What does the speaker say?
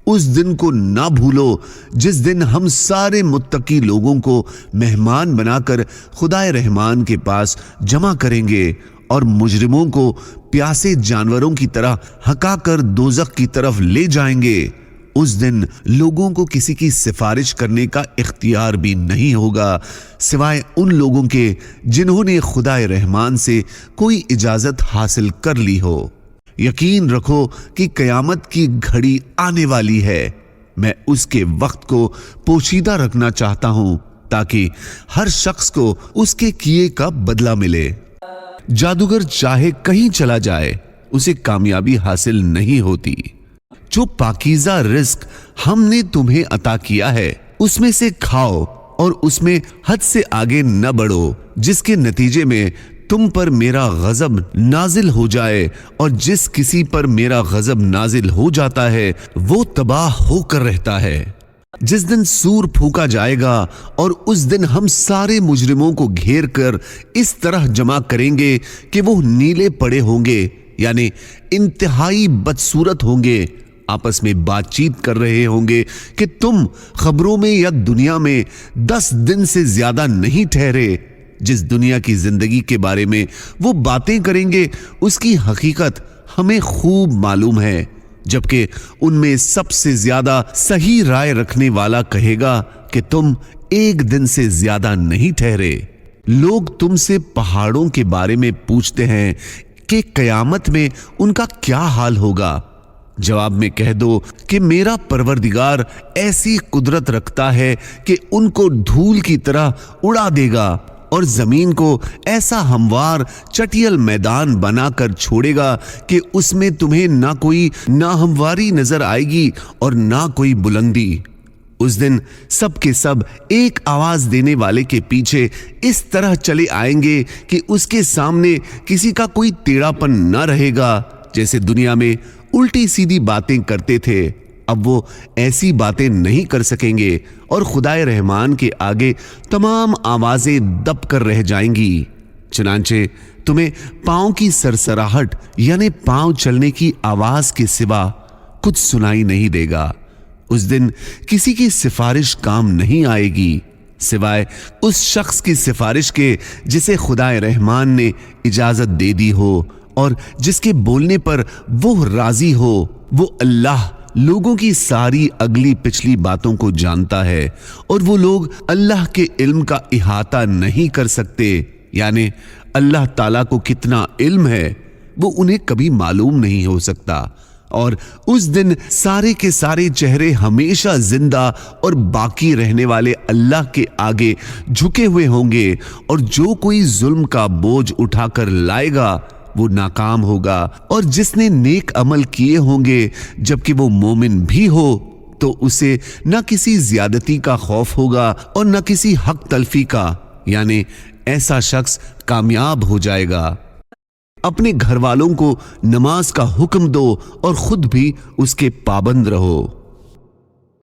اس دن کو نہ بھولو جس دن ہم سارے متقی لوگوں کو مہمان بنا کر خدائے رحمان کے پاس جمع کریں گے اور مجرموں کو پیاسے جانوروں کی طرح ہکا کر دوزخ کی طرف لے جائیں گے۔ اس دن لوگوں کو کسی کی سفارش کرنے کا اختیار بھی نہیں ہوگا سوائے ان لوگوں کے جنہوں نے خدائے رحمان سے کوئی اجازت حاصل کر لی ہو۔ یقین رکھو کہ قیامت کی گھڑی آنے والی ہے، میں اس کے وقت کو پوشیدہ رکھنا چاہتا ہوں تاکہ ہر شخص کو اس کے کیے کا بدلہ ملے۔ جادوگر چاہے کہیں چلا جائے اسے کامیابی حاصل نہیں ہوتی۔ جو پاکیزہ رزق ہم نے تمہیں عطا کیا ہے اس میں سے کھاؤ اور اس میں حد سے آگے نہ بڑھو، جس کے نتیجے میں تم پر میرا غضب نازل ہو جائے، اور جس کسی پر میرا غضب نازل ہو جاتا ہے وہ تباہ ہو کر رہتا ہے۔ جس دن سور پھونکا جائے گا اور اس دن ہم سارے مجرموں کو گھیر کر اس طرح جمع کریں گے کہ وہ نیلے پڑے ہوں گے، یعنی انتہائی بدصورت ہوں گے، آپس میں بات چیت کر رہے ہوں گے کہ تم خبروں میں یا دنیا میں 10 دن سے زیادہ نہیں ٹھہرے۔ جس دنیا کی زندگی کے بارے میں وہ باتیں کریں گے اس کی حقیقت ہمیں خوب معلوم ہے، جبکہ ان میں سب سے زیادہ صحیح رائے رکھنے والا کہے گا کہ تم 1 دن سے زیادہ نہیں ٹھہرے۔ لوگ تم سے پہاڑوں کے بارے میں پوچھتے ہیں کہ قیامت میں ان کا کیا حال ہوگا۔ جواب میں کہہ دو کہ میرا پروردگار ایسی قدرت رکھتا ہے کہ ان کو دھول کی طرح اڑا دے گا اور زمین کو ایسا ہموار چٹیل میدان بنا کر چھوڑے گا کہ اس میں تمہیں نہ کوئی ناہمواری نظر آئے گی اور نہ کوئی بلندی۔ اس دن سب کے سب ایک آواز دینے والے کے پیچھے اس طرح چلے آئیں گے کہ اس کے سامنے کسی کا کوئی ٹیڑھا پن نہ رہے گا۔ جیسے دنیا میں الٹی سیدھی باتیں کرتے تھے اب وہ ایسی باتیں نہیں کر سکیں گے، اور خدائے رحمان کے آگے تمام آوازیں دب کر رہ جائیں گی۔ چنانچہ تمہیں پاؤں کی سرسراہٹ یعنی پاؤں چلنے کی آواز کے سوا کچھ سنائی نہیں دے گا۔ اس دن کسی کی سفارش کام نہیں آئے گی سوائے اس شخص کی سفارش کے جسے خدائے رحمان نے اجازت دے دی ہو اور جس کے بولنے پر وہ راضی ہو۔ وہ اللہ لوگوں کی ساری اگلی پچھلی باتوں کو جانتا ہے، اور وہ لوگ اللہ کے علم کا احاطہ نہیں کر سکتے، یعنی اللہ تعالیٰ کو کتنا علم ہے وہ انہیں کبھی معلوم نہیں ہو سکتا۔ اور اس دن سارے کے سارے چہرے ہمیشہ زندہ اور باقی رہنے والے اللہ کے آگے جھکے ہوئے ہوں گے، اور جو کوئی ظلم کا بوجھ اٹھا کر لائے گا وہ ناکام ہوگا، اور جس نے نیک عمل کیے ہوں گے جبکہ وہ مومن بھی ہو تو اسے نہ کسی زیادتی کا خوف ہوگا اور نہ کسی حق تلفی کا، یعنی ایسا شخص کامیاب ہو جائے گا۔ اپنے گھر والوں کو نماز کا حکم دو اور خود بھی اس کے پابند رہو۔